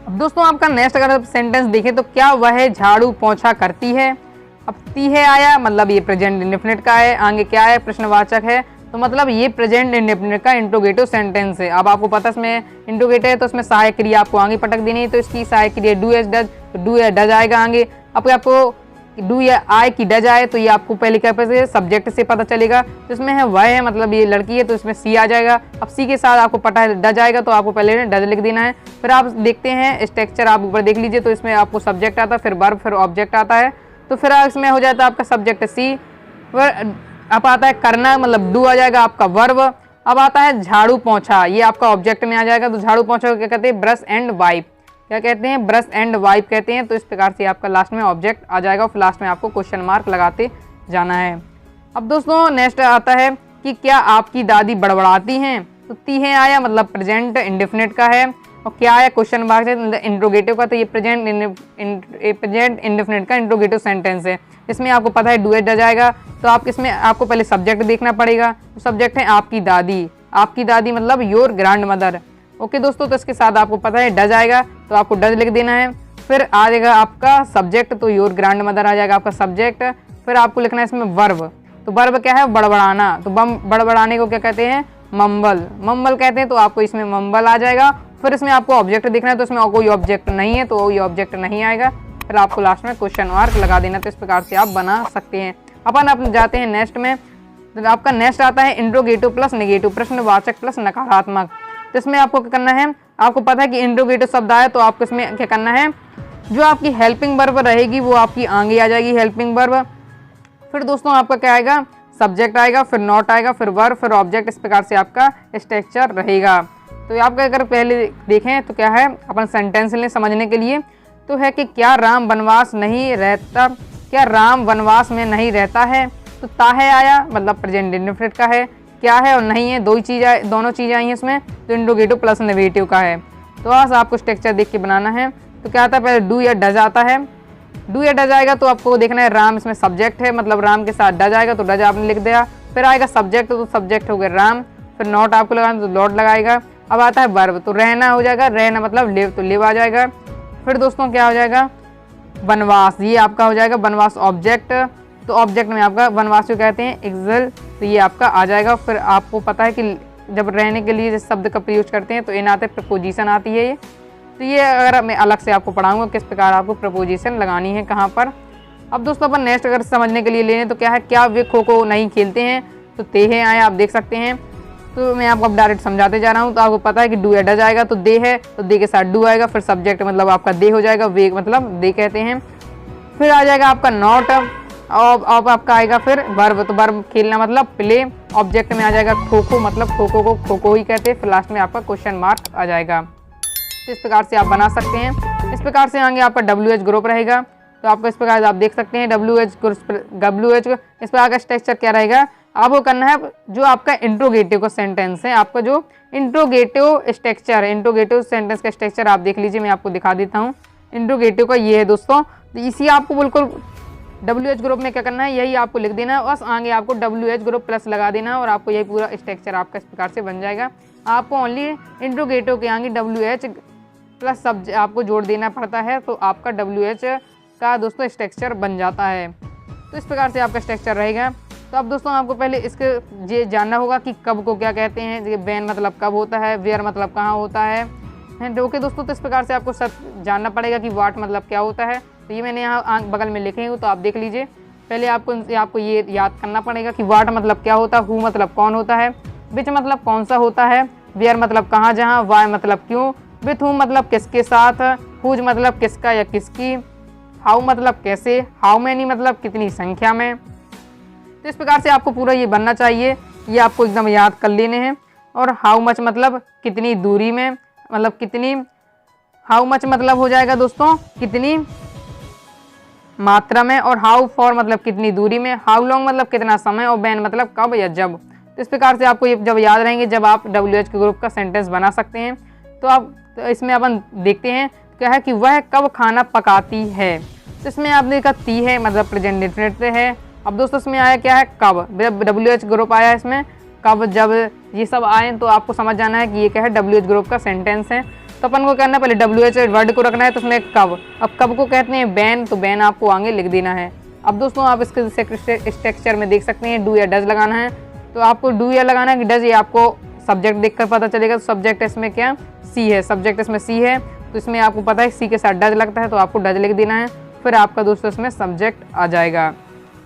अब दोस्तों आपका नेक्स्ट अगर सेंटेंस देखें तो क्या वह झाड़ू पोंछा करती है। अब ती है आया, मतलब ये प्रेजेंट इंडेफिनिट का है। आगे क्या है, प्रश्नवाचक है, तो मतलब ये प्रेजेंट इंडेफिनिट का इंट्रोगेटिव सेंटेंस है। अब आपको पता है इसमें इंट्रोगेटिव है, तो इसमें सहायक क्रिया आपको आगे पटक देनी है। तो इसकी सहायक क्रिया डू एस डज, तो डू या डज आएगा आगे। अब आपको डू या आए की डज आए, तो ये आपको पहले क्या पता सब्जेक्ट से पता चलेगा। तो इसमें है वह है, मतलब ये लड़की है, तो इसमें सी आ जाएगा। अब सी के साथ आपको पता है डज आएगा, तो आपको पहले डज लिख देना है। फिर आप देखते हैं स्ट्रक्चर, आप ऊपर देख लीजिए। तो इसमें आपको सब्जेक्ट आता है, फिर वर्ब, फिर ऑब्जेक्ट आता है। तो फिर इसमें हो जाता है आपका सब्जेक्ट सी। अब आता है करना, मतलब डू आ जाएगा आपका वर्ब। अब आता है झाड़ू पोंछा, ये आपका ऑब्जेक्ट में आ जाएगा। तो झाड़ू पोंछा को क्या कहते हैं, ब्रश एंड वाइप। क्या कहते हैं, ब्रश एंड वाइप कहते हैं। तो इस प्रकार से आपका लास्ट में ऑब्जेक्ट आ जाएगा, और लास्ट में आपको क्वेश्चन मार्क लगाते जाना है। अब दोस्तों नेक्स्ट आता है कि क्या आपकी दादी बड़बड़ाती हैं। तो ती है आया, मतलब प्रेजेंट इंडेफिनिट का है। और क्या आया, क्वेश्चन मार्क से इंट्रोगेटिव का। तो ये प्रेजेंट इंडेफिनिट का इंट्रोगेटिव सेंटेंस है। इसमें आपको पता है डू एट डज आएगा। तो आप इसमें आपको पहले सब्जेक्ट देखना पड़ेगा। तो सब्जेक्ट है आपकी दादी, आपकी दादी मतलब योर ग्रैंड मदर। ओके दोस्तों, तो इसके साथ आपको पता है डज आएगा, तो आपको डज लिख देना है। फिर आ जाएगा आपका सब्जेक्ट, तो योर ग्रैंड मदर आ जाएगा आपका सब्जेक्ट। फिर आपको लिखना है इसमें वर्ब। तो वर्ब क्या है, बड़बड़ाना। तो बड़बड़ाने को क्या कहते हैं, मम्बल, मम्बल कहते हैं। तो आपको इसमें मम्बल आ जाएगा। फिर इसमें आपको ऑब्जेक्ट देखना है, तो इसमें कोई ऑब्जेक्ट नहीं है, तो ये ऑब्जेक्ट नहीं आएगा। फिर आपको लास्ट में क्वेश्चन मार्क लगा देना। तो इस प्रकार से आप बना सकते हैं। अपन जाते हैं नेक्स्ट में। तो आपका नेक्स्ट आता है इंट्रोगेटिव प्लस नेगेटिव, प्रश्नवाचक प्लस नकारात्मक। तो इसमें आपको क्या करना है, आपको पता है कि इंट्रोगेटिव शब्द आया, तो आपको इसमें क्या करना है, जो आपकी हेल्पिंग वर्ब रहेगी वो आपकी आगे आ जाएगी, हेल्पिंग वर्ब। फिर दोस्तों आपका क्या आएगा, सब्जेक्ट आएगा, फिर नॉट आएगा, फिर वर्ब, फिर ऑब्जेक्ट। इस प्रकार से आपका स्ट्रक्चर रहेगा। तो आपका अगर पहले देखें तो क्या है, अपन सेंटेंस लें समझने के लिए। तो है कि क्या राम वनवास नहीं रहता, क्या राम वनवास में नहीं रहता है। तो ता है आया, मतलब प्रेजेंट इंडेफिनिट का है। क्या है और नहीं है, दो ही चीज़, दोनों चीज़ें आई हैं इसमें। तो इंट्रोगेटिव प्लस नेगेटिव का है। तो आज आपको स्ट्रक्चर देख के बनाना है। तो क्या आता है, पहले डू या डज आता है। डू या डज आएगा, तो आपको देखना है राम, इसमें सब्जेक्ट है, मतलब राम के साथ डज आएगा, तो डज आपने लिख दिया। फिर आएगा सब्जेक्ट, तो सब्जेक्ट हो गया राम। फिर नॉट आपको लगाना, तो नॉट लगाएगा। अब आता है वर्ब, तो रहना हो जाएगा, रहना मतलब लिव, तो लिव आ जाएगा। फिर दोस्तों क्या हो जाएगा, वनवास, ये आपका हो जाएगा वनवास ऑब्जेक्ट। तो ऑब्जेक्ट में आपका वनवास जो कहते हैं एक्सल, तो ये आपका आ जाएगा। फिर आपको पता है कि जब रहने के लिए जिस शब्द का प्रयोग करते हैं तो इन आते प्रपोजिशन आती है ये। तो ये अगर मैं अलग से आपको पढ़ाऊंगा किस प्रकार आपको प्रपोजिशन लगानी है कहाँ पर। अब दोस्तों अपन नेक्स्ट अगर समझने के लिए लेने तो क्या है, क्या वे खो खो नहीं खेलते हैं। तो ते हैं आए, आप देख सकते हैं। तो मैं आपको अब डायरेक्ट समझाते जा रहा हूँ। तो आपको पता है कि डू या डज आएगा, तो दे है, तो दे के साथ डू आएगा। फिर सब्जेक्ट मतलब आपका दे हो जाएगा, वे मतलब दे कहते हैं। फिर आ जाएगा आपका नॉट, और अब आपका आएगा फिर वर्ब, तो वर्ब खेलना मतलब प्ले। ऑब्जेक्ट में आ जाएगा खो खो, मतलब खो खो को खो खो ही कहते हैं। फिर लास्ट में आपका क्वेश्चन मार्क आ जाएगा। तो इस प्रकार से आप बना सकते हैं। इस प्रकार से आगे आपका WH ग्रुप रहेगा, तो आपको इस प्रकार से आप देख सकते हैं WH इस प्रकार का स्ट्रक्चर क्या रहेगा। आपको करना है जो आपका इंट्रोगेटिव का सेंटेंस है, आपका जो इंट्रोगेटिव स्ट्रक्चर है, इंट्रोगेटिव सेंटेंस का स्ट्रक्चर आप देख लीजिए, मैं आपको दिखा देता हूँ। इंट्रोगेटिव का ये है दोस्तों, तो इसी आपको बिल्कुल WH ग्रुप में क्या करना है, यही आपको लिख देना है, बस आगे आपको WH ग्रुप प्लस लगा देना है और आपको यही पूरा स्ट्रक्चर आपका इस प्रकार से बन जाएगा। आपको ओनली इंट्रोगेटिव के आगे WH प्लस सब आपको जोड़ देना पड़ता है, तो आपका WH का दोस्तों स्ट्रक्चर बन जाता है। तो इस प्रकार से आपका स्ट्रक्चर रहेगा। तो अब दोस्तों आपको पहले इसके ये जानना होगा कि कब को क्या कहते हैं। ये वैन मतलब कब होता है, वेयर मतलब कहाँ होता है। ओके दोस्तों, तो इस प्रकार से आपको सब जानना पड़ेगा कि वाट मतलब क्या होता है। तो ये मैंने यहाँ आंख बगल में लिखे हूँ, तो आप देख लीजिए। पहले आपको ये याद करना पड़ेगा कि वाट मतलब क्या होता है, हु मतलब कौन होता है, विच मतलब कौन सा होता है, वेयर मतलब कहाँ जहाँ, वाई मतलब क्यों, विथ हूम मतलब किसके साथ, हुज मतलब किसका या किसकी, हाउ मतलब कैसे, हाउ मैनी मतलब कितनी संख्या में। तो इस प्रकार से आपको पूरा ये बनना चाहिए, ये आपको एकदम याद कर लेने हैं। और हाउ मच मतलब कितनी दूरी में, मतलब कितनी, हाउ मच मतलब हो जाएगा दोस्तों कितनी मात्रा में, और हाउ फॉर मतलब कितनी दूरी में, हाउ लॉन्ग मतलब कितना समय, और बैन मतलब कब या जब। तो इस प्रकार से आपको ये जब याद रहेंगे, जब आप WH के ग्रुप का सेंटेंस बना सकते हैं। तो इसमें अपन देखते हैं क्या है कि वह कब खाना पकाती है। तो इसमें आपने देखा ती है मतलब प्रेजेंट डेफिनेट है। अब दोस्तों इसमें आया क्या है, कब, WH ग्रुप आया इसमें, कब जब ये सब आए, तो आपको समझ जाना है कि ये क्या है, WH ग्रुप का सेंटेंस है। तो अपन को करना है पहले WH वर्ड को रखना है, तो उसमें कब, अब कब को कहते हैं बैन, तो बैन आपको आगे लिख देना है। अब दोस्तों आप इसके स्ट्रक्चर में देख सकते हैं डू या डज लगाना है, तो आपको डू या लगाना है कि डज, ये आपको सब्जेक्ट देखकर पता चलेगा। तो सब्जेक्ट इसमें क्या सी है, सब्जेक्ट इसमें सी है, तो इसमें आपको पता है सी के साथ डज लगता है, तो आपको डज लिख देना है। फिर आपका दोस्तों इसमें सब्जेक्ट आ जाएगा।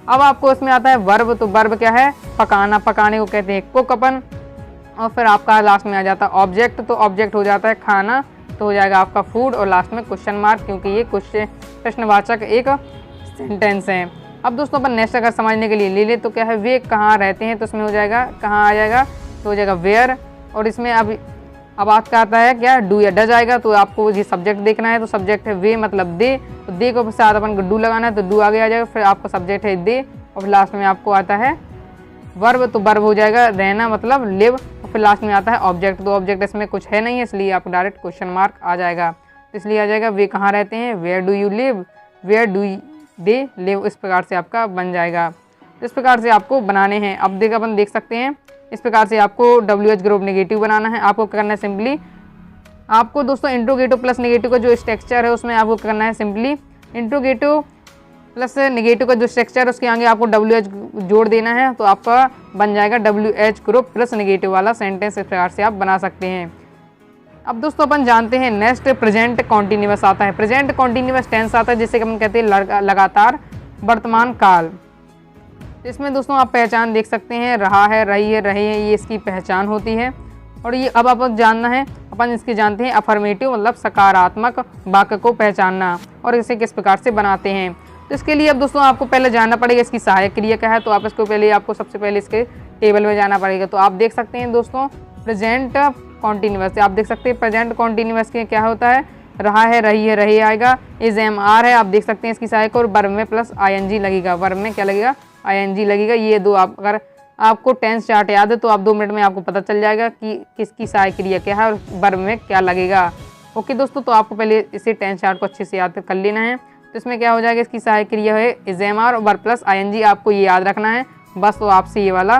अब आपको इसमें आता है वर्ब, तो वर्ब क्या है, पकाना, पकाने को कहते हैं कुक अपन। और फिर आपका लास्ट में आ जाता है ऑब्जेक्ट, तो ऑब्जेक्ट हो जाता है खाना, तो हो जाएगा आपका फूड, और लास्ट में क्वेश्चन मार्क, क्योंकि ये प्रश्नवाचक एक सेंटेंस है। अब दोस्तों अपन नेक्स्ट अगर समझने के लिए ले ले, तो क्या है, वे कहाँ रहते हैं, तो इसमें हो जाएगा कहाँ आ जाएगा, तो हो जाएगा वेयर। और इसमें अब आपका आता है क्या, डू या डज आएगा, तो आपको ये सब्जेक्ट देखना है, तो सब्जेक्ट है वे मतलब दे, तो दे को साथ अपन को डू लगाना है, तो डू आगे आ जाएगा। फिर आपका सब्जेक्ट है दे, और लास्ट में आपको आता है वर्ब, तो वर्ब हो जाएगा रहना मतलब लिव, और फिर लास्ट में आता है ऑब्जेक्ट, तो ऑब्जेक्ट इसमें कुछ है नहीं है, इसलिए आपको डायरेक्ट क्वेश्चन मार्क आ जाएगा। तो इसलिए आ जाएगा वे कहाँ रहते हैं, where do you live, where do they live, इस प्रकार से आपका बन जाएगा। इस प्रकार से आपको बनाने हैं। अब अपन देख सकते हैं, इस प्रकार से आपको WH ग्रुप नेगेटिव बनाना है। आपको करना है सिंपली, आपको दोस्तों इंट्रोगेटिव प्लस नेगेटिव का जो स्ट्रक्चर है उसमें आपको करना है सिंपली इंट्रोगेटिव प्लस नेगेटिव का जो स्ट्रक्चर है उसके आगे आपको WH जोड़ देना है, तो आपका बन जाएगा WH ग्रुप प्लस नेगेटिव वाला सेंटेंस। इस प्रकार से आप बना सकते हैं। अब दोस्तों अपन जानते हैं नेक्स्ट प्रेजेंट कॉन्टिन्यूअस आता है। प्रेजेंट कॉन्टिन्यूअस टेंस आता है जिसे हम कहते हैं लगातार वर्तमान काल। इसमें दोस्तों आप पहचान देख सकते हैं, रहा है, रही है, रहे हैं, ये इसकी पहचान होती है। और ये अब अपन जानना है, अपन इसके जानते हैं अफर्मेटिव मतलब सकारात्मक वाक्य को पहचानना, और इसे किस प्रकार से बनाते हैं। तो इसके लिए अब दोस्तों आपको पहले जानना पड़ेगा इसकी सहायक क्रिया क्या है। तो आप इसको पहले आपको सबसे पहले इसके टेबल में जाना पड़ेगा। तो आप देख सकते हैं दोस्तों प्रेजेंट कॉन्टिन्यूअस, आप देख सकते हैं प्रेजेंट कॉन्टिन्यूअस के क्या होता है, रहा है, रही है, रहे आएगा, इज एम आर है, आप देख सकते हैं इसकी सहायक, और वर्ब में प्लस ING लगेगा, वर्ब में क्या लगेगा, ING लगेगा। ये दो आप अगर आपको टेंस चार्ट याद है तो आप 2 मिनट में आपको पता चल जाएगा कि किसकी सहायक क्रिया क्या है और वर्ब में क्या लगेगा। ओके दोस्तों, तो आपको पहले इसे टेंस चार्ट को अच्छे से याद कर लेना है। तो इसमें क्या हो जाएगा, इसकी सहायक क्रिया है is am are, verb plus ING, आपको ये याद रखना है बस। तो आपसे ये वाला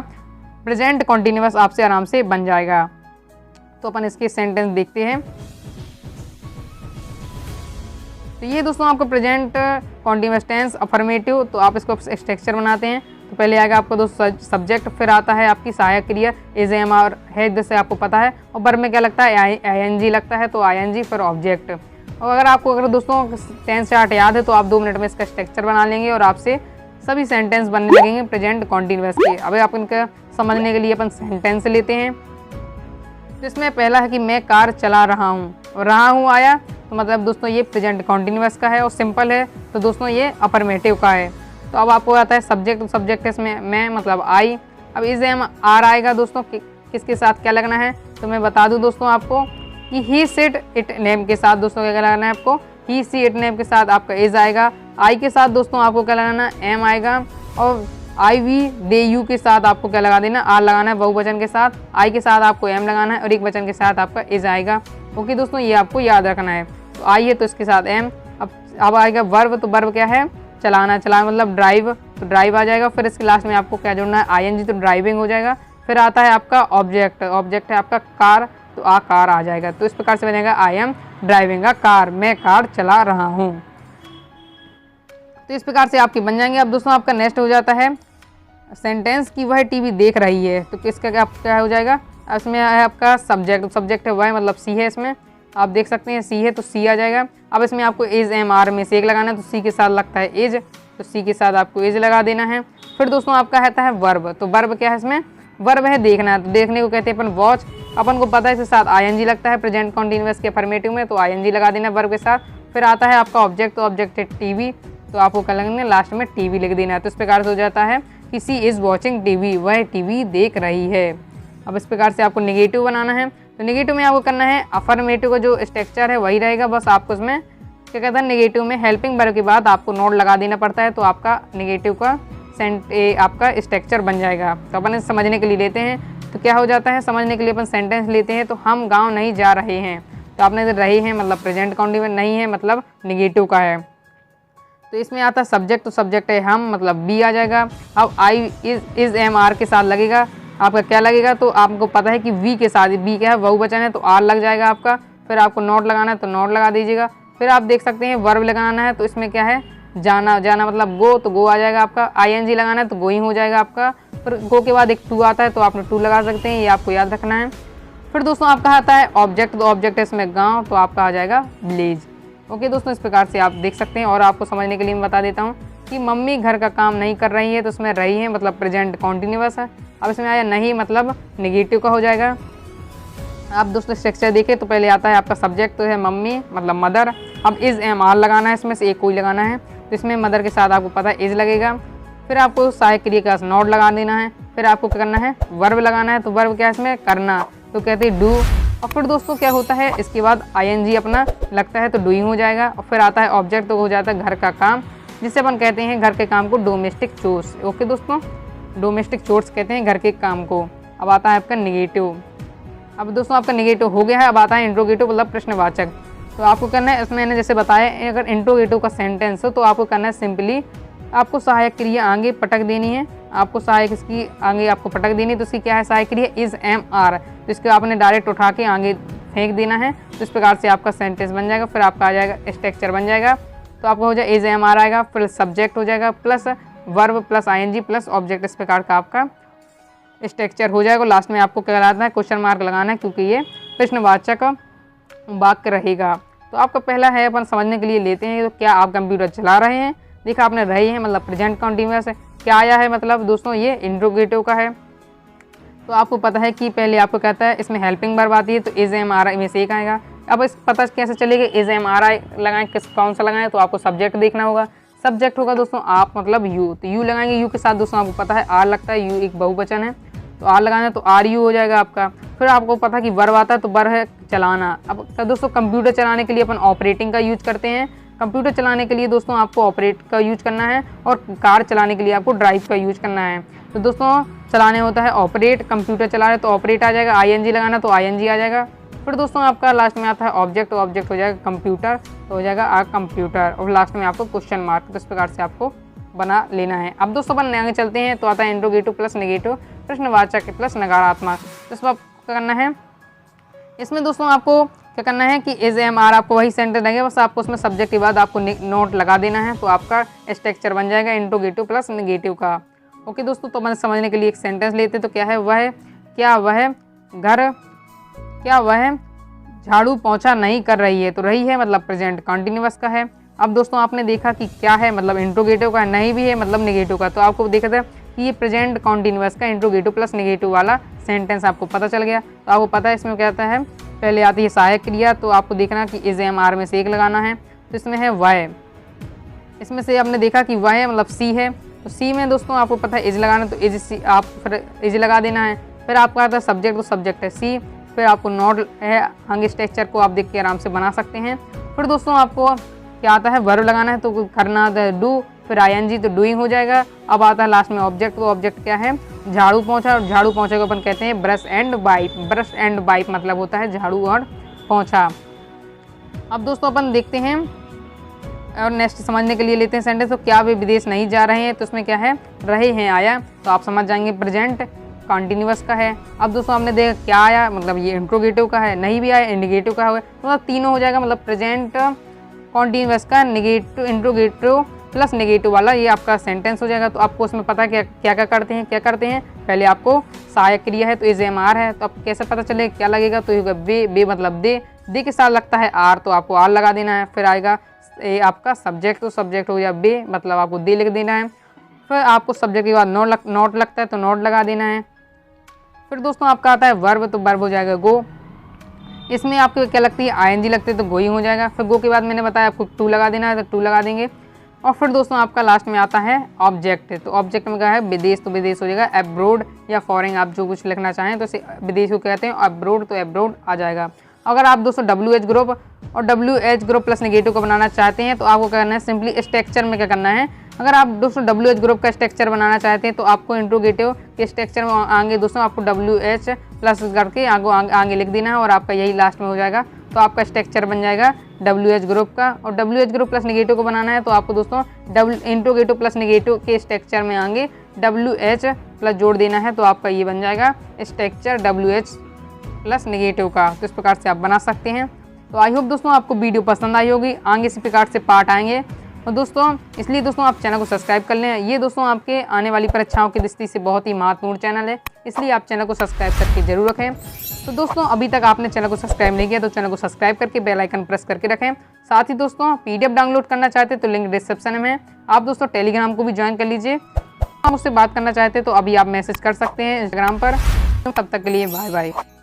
प्रेजेंट कॉन्टिन्यूअस आपसे आराम से बन जाएगा। तो अपन इसके सेंटेंस देखते हैं। तो ये दोस्तों आपको प्रेजेंट कॉन्टिन्यूअस टेंस अफर्मेटिव, तो आप इसको स्ट्रक्चर बनाते हैं। तो पहले आएगा आपको दोस्तों सब्जेक्ट, फिर आता है आपकी सहायक क्रिया इज एम आर है, जिससे आपको पता है, और वर्ब में क्या लगता है, ING लगता है, तो ING फिर ऑब्जेक्ट। और अगर दोस्तों टेंस चार्ट याद है तो आप 2 मिनट में इसका स्ट्रक्चर बना लेंगे और आपसे सभी सेंटेंस बनने लगेंगे प्रेजेंट कॉन्टिन्यूअस के। अब आप इनका समझने के लिए अपन सेंटेंस लेते हैं। तो इसमें पहला है कि मैं कार चला रहा हूँ, रहा हूँ आया, तो मतलब दोस्तों ये प्रेजेंट कॉन्टिन्यूअस का है और सिंपल है तो दोस्तों ये अफर्मेटिव का है। तो अब आपको आता है सब्जेक्ट, तो सब्जेक्ट इसमें मैं मतलब आई। अब इज एम आर आएगा दोस्तों किसके साथ क्या लगना है, तो मैं बता दूं दोस्तों आपको कि ही सिट इट नेम के साथ दोस्तों क्या लगाना है आपको, ही सी इट नेम के साथ आपका इज आएगा। आई के साथ दोस्तों आपको क्या लगाना है, एम आएगा। और आई वी दे यू के साथ आपको क्या लगा देना, आर लगाना है बहुवचन के साथ। आई के साथ आपको एम लगाना है और एक वचन के साथ आपका इज आएगा। ओके दोस्तों, ये आपको याद रखना है। तो आई है तो इसके साथ एम। अब आएगा वर्ब, तो वर्ब क्या है, चलाना। चलाना मतलब ड्राइव, तो ड्राइव आ जाएगा। फिर इसके लास्ट में आपको क्या जोड़ना है, आई एन जी, तो ड्राइविंग हो जाएगा। फिर आता है आपका ऑब्जेक्ट, ऑब्जेक्ट है आपका कार, तो कार आ जाएगा। तो इस प्रकार से बनेगा I am driving a car, मैं कार चला रहा हूँ। तो इस प्रकार से आपकी बन जाएंगे। अब दोस्तों आपका नेक्स्ट हो जाता है सेंटेंस कि वह टीवी देख रही है, तो किसका क्या हो जाएगा, इसमें है आपका सब्जेक्ट, सब्जेक्ट है वह मतलब सी है, इसमें आप देख सकते हैं सी है तो सी आ जाएगा। अब इसमें आपको इज एम आर में से एक लगाना है, तो सी के साथ लगता है इज, तो सी के साथ आपको इज लगा देना है। फिर दोस्तों आपका रहता है वर्ब, तो वर्ब क्या है, इसमें वर्ब है देखना, तो देखने को कहते हैं अपन वॉच। अपन को पता है इसके साथ आईएनजी लगता है प्रेजेंट कॉन्टिन्यूअस के अफर्मेटिव में, तो आईएनजी लगा देना वर्ब के साथ। फिर आता है आपका ऑब्जेक्ट, तो ऑब्जेक्ट है टीवी, तो आपको क्या लगेंगे लास्ट में टीवी लिख देना है। तो इस प्रकार से हो जाता है कि सी इज़ वॉचिंग टीवी, वह टीवी देख रही है। अब इस प्रकार से आपको नेगेटिव बनाना है, तो नेगेटिव में आपको करना है अफर्मेटिव का जो स्ट्रक्चर है वही रहेगा, बस आपको इसमें क्या कहते हैं नेगेटिव में हेल्पिंग वर्ब के बाद आपको नोट लगा देना पड़ता है, तो आपका नेगेटिव का आपका स्ट्रक्चर बन जाएगा। तो अपन इसे समझने के लिए लेते हैं, तो क्या हो जाता है, समझने के लिए अपन सेंटेंस लेते हैं। तो हम गाँव नहीं जा रहे हैं, तो आपने रहे हैं मतलब प्रेजेंट कॉन्टिन्यूअस, नहीं है मतलब नेगेटिव का है। तो इसमें आता है सब्जेक्ट, तो सब्जेक्ट है हम मतलब बी आ जाएगा। अब आई इज एम आर के साथ लगेगा, आपका क्या लगेगा, तो आपको पता है कि वी के साथ, बी क्या है बहुवचन है, तो आर लग जाएगा आपका। फिर आपको नोट लगाना है तो नोट लगा दीजिएगा। फिर आप देख सकते हैं वर्ब लगाना है, तो इसमें क्या है जाना, जाना मतलब गो, तो गो आ जाएगा आपका। आईएनजी लगाना है तो गोइंग हो जाएगा आपका। फिर गो के बाद एक टू आता है, तो आप टू लगा सकते हैं, ये आपको याद रखना है। फिर दोस्तों आपका आता है ऑब्जेक्ट, तो ऑब्जेक्ट है इसमें गाँव, तो आपका आ जाएगा विलेज। ओके दोस्तों, इस प्रकार से आप देख सकते हैं। और आपको समझने के लिए मैं बता देता हूँ कि मम्मी घर का काम नहीं कर रही है, तो उसमें रही है मतलब प्रेजेंट कॉन्टिन्यूअस है। अब इसमें आया नहीं मतलब नेगेटिव का हो जाएगा। आप दोस्तों स्ट्रक्चर देखें तो पहले आता है आपका सब्जेक्ट, तो है मम्मी मतलब मदर। अब इज एम आर लगाना है, इसमें से एक कोई लगाना है, तो इसमें मदर के साथ आपको पता है इज लगेगा। फिर आपको सहायक क्रिया का नोट लगा देना है। फिर आपको क्या करना है वर्ब लगाना है, तो वर्ब क्या है इसमें करना, तो कहते हैं डू। और फिर दोस्तों क्या होता है इसके बाद आईएनजी अपना लगता है तो डूइंग हो जाएगा। और फिर आता है ऑब्जेक्ट, तो हो जाता है घर का काम, जिसे अपन कहते हैं घर के काम को डोमेस्टिक चोर्स। ओके दोस्तों, डोमेस्टिक चोर्स कहते हैं घर के काम को। अब आता है आपका नेगेटिव। अब दोस्तों आपका नेगेटिव हो गया है। अब आता है इंट्रोगेटिव मतलब प्रश्नवाचक। तो आपको करना है, इसमें मैंने जैसे बताया अगर इंट्रोगेटिव का सेंटेंस हो तो आपको करना है सिंपली आपको सहायक क्रिया आगे पटक देनी है। आपको सहायक इसकी आगे आपको पटक देनी है, तो इसकी क्या है सहायक क्रिया इज एम आर, तो इसको आपने डायरेक्ट उठा के आगे फेंक देना है। तो इस प्रकार से आपका सेंटेंस बन जाएगा। फिर आपका आ जाएगा स्ट्रक्चर बन जाएगा, तो आपको हो जाए इज एम आर आएगा, फिर सब्जेक्ट हो जाएगा plus verb plus ING plus object, इस प्रकार का आपका स्ट्रक्चर हो जाएगा। लास्ट में आपको क्या लगाना है क्वेश्चन मार्क लगाना है, क्योंकि ये प्रश्नवाचक वाक्य रहेगा। तो आपका पहला है अपन समझने के लिए लेते हैं, तो क्या आप कंप्यूटर चला रहे हैं, देखा आपने रहे हैं मतलब प्रेजेंट कॉन्टिन्यूअस है। क्या आया है मतलब दोस्तों ये इंट्रोगेटिव का है। तो आपको पता है कि पहले आपको कहता है इसमें हेल्पिंग वर्ब आती है, तो इज एम आर आई में से एक आएगा। अब इस पता कैसे चलेगा इज एम आर आई लगाएं कौन सा लगाएं, तो आपको सब्जेक्ट देखना होगा। सब्जेक्ट होगा दोस्तों आप मतलब यू, तो यू लगाएंगे, यू के साथ दोस्तों आपको पता है आर लगता है, यू एक बहुवचन है, तो आर लगाना है तो आर यू हो जाएगा आपका। फिर आपको पता है कि वर्ब आता है, तो वर्ब है चलाना। अब दोस्तों कंप्यूटर चलाने के लिए अपन ऑपरेटिंग का यूज करते हैं, कंप्यूटर चलाने के लिए दोस्तों आपको ऑपरेट का यूज करना है, और कार चलाने के लिए आपको ड्राइव का यूज करना है। तो दोस्तों चलाने होता है ऑपरेट, कंप्यूटर चला रहे तो ऑपरेट आ जाएगा, आईएनजी लगाना तो आईएनजी आ जाएगा। फिर दोस्तों आपका लास्ट में आता है ऑब्जेक्ट, तो ऑब्जेक्ट हो जाएगा कंप्यूटर, तो हो जाएगा आ कंप्यूटर, और लास्ट में आपको क्वेश्चन मार्क। तो इस प्रकार से आपको बना लेना है। अब दोस्तों अपन आगे चलते हैं, तो आता है इंट्रोगेटिव प्लस नेगेटिव प्रश्नवाचक प्लस नकारात्मक। तो इसमें आपको करना है, इसमें दोस्तों आपको क्या करना है कि इज एम आर आपको वही सेंटेंस लगेगा, बस आपको उसमें सब्जेक्ट के बाद आपको नोट लगा देना है, तो आपका स्ट्रक्चर बन जाएगा इंट्रोगेटिव प्लस नेगेटिव का। ओके दोस्तों, तो मैंने समझने के लिए एक सेंटेंस लेते, तो क्या है वह, क्या वह झाड़ू पोंछा नहीं कर रही है, तो रही है मतलब प्रेजेंट कॉन्टिन्यूअस का है। अब दोस्तों आपने देखा कि क्या है मतलब इंट्रोगेटिव का, नहीं भी है मतलब नेगेटिव का, तो आपको देखा था कि ये प्रेजेंट कॉन्टिन्यूअस का इंट्रोगेटिव प्लस नेगेटिव वाला सेंटेंस आपको पता चल गया। तो आपको पता है इसमें क्या आता है पहले आती है सहायक क्रिया, तो आपको देखना कि इज एम आर में से एक लगाना है, तो इसमें है वह। इसमें से आपने देखा कि वह मतलब सी है, तो सी में दोस्तों आपको पता है इज लगाना, तो इज सी आप फिर इज लगा देना है। फिर आपका आता है सब्जेक्ट, तो सब्जेक्ट है सी। फिर आपको नोट है, आगे स्ट्रक्चर को आप देख के आराम से बना सकते हैं। फिर दोस्तों आपको क्या आता है, वर्ब लगाना है, तो करना आता है डू, फिर आईएनजी तो डूइंग हो जाएगा। अब आता है लास्ट में ऑब्जेक्ट, तो ऑब्जेक्ट क्या है, झाड़ू पोंछा, और झाड़ू पोंछे को अपन कहते हैं brush and wipe. Brush and wipe मतलब होता है झाड़ू और पोंछा। अब दोस्तों अपन देखते हैं और नेक्स्ट समझने के लिए लेते हैं सेंटेंस। तो क्या वे विदेश नहीं जा रहे हैं, तो उसमें क्या है, रहे हैं आया, तो आप समझ जाएंगे प्रेजेंट कॉन्टिन्यूअस का है। अब दोस्तों हमने देखा क्या आया, मतलब ये इंट्रोगेटिव का है, नहीं भी आया इंडिकेटिव का है, तो मतलब तीनों हो जाएगा, मतलब प्रेजेंट कॉन्टिन्यूअस का नेगेटिव इंट्रोगेटिव प्लस नेगेटिव वाला ये आपका सेंटेंस हो जाएगा। तो आपको उसमें पता है क्या क्या करते हैं। पहले आपको सहायक क्रिया है, तो इज एम आर है, तो आपको कैसे पता चले क्या लगेगा, तो होगा बे, बे मतलब दे के साथ लगता है आर, तो आपको आर लगा देना है। फिर आएगा ये आपका सब्जेक्ट, तो सब्जेक्ट हो गया बे, मतलब आपको दे लिख देना है। फिर आपको सब्जेक्ट के बाद नोट लगता है, तो नोट लगा देना है। फिर दोस्तों आपका आता है वर्ब, तो वर्ब हो जाएगा गो। इसमें आपको क्या लगती है, आईएनजी लगती है, तो गोइंग हो जाएगा। फिर गो के बाद मैंने बताया आपको टू लगा देना है, तो टू लगा देंगे। और फिर दोस्तों आपका लास्ट में आता है ऑब्जेक्ट, तो ऑब्जेक्ट में क्या है, विदेश, तो विदेश हो जाएगा एब्रोड या फॉरेन, आप जो कुछ लिखना चाहें तो विदेश को कहते हैं एब्रोड, तो एब्रोड आ जाएगा। अगर आप दोस्तों WH ग्रुप और WH ग्रुप प्लस नेगेटिव को बनाना चाहते हैं, तो आपको क्या करना है, सिंपली स्ट्रक्चर में क्या करना है, अगर आप दोस्तों WH ग्रुप का स्ट्रक्चर बनाना चाहते हैं, तो आपको इंट्रोगेटिव के स्ट्रक्चर में आगे दोस्तों आपको WH प्लस करके आगे लिख देना है, और आपका यही लास्ट में हो जाएगा। तो आपका स्ट्रक्चर बन जाएगा WH ग्रुप का। और WH ग्रुप प्लस नेगेटिव को बनाना है, तो आपको दोस्तों इंट्रोगेटिव प्लस नेगेटिव के स्ट्रक्चर में आगे WH प्लस जोड़ देना है, तो आपका ये बन जाएगा स्ट्रक्चर WH प्लस नेगेटिव का। तो इस प्रकार से आप बना सकते हैं। तो आई होप दोस्तों आपको वीडियो पसंद आई होगी। आगे इसी प्रकार से पार्ट आएंगे, तो दोस्तों इसलिए दोस्तों आप चैनल को सब्सक्राइब कर लें। ये दोस्तों आपके आने वाली परीक्षाओं की दृष्टि से बहुत ही महत्वपूर्ण चैनल है, इसलिए आप चैनल को सब्सक्राइब करके जरूर रखें। तो दोस्तों अभी तक आपने चैनल को सब्सक्राइब नहीं किया, तो चैनल को सब्सक्राइब करके बेल आइकन प्रेस करके रखें। साथ ही दोस्तों PDF डाउनलोड करना चाहते हैं तो लिंक डिस्क्रिप्शन में है। आप दोस्तों टेलीग्राम को भी ज्वाइन कर लीजिए। आप मुझसे बात करना चाहते हैं तो अभी आप मैसेज कर सकते हैं इंस्टाग्राम पर। तब तक के लिए बाय बाय।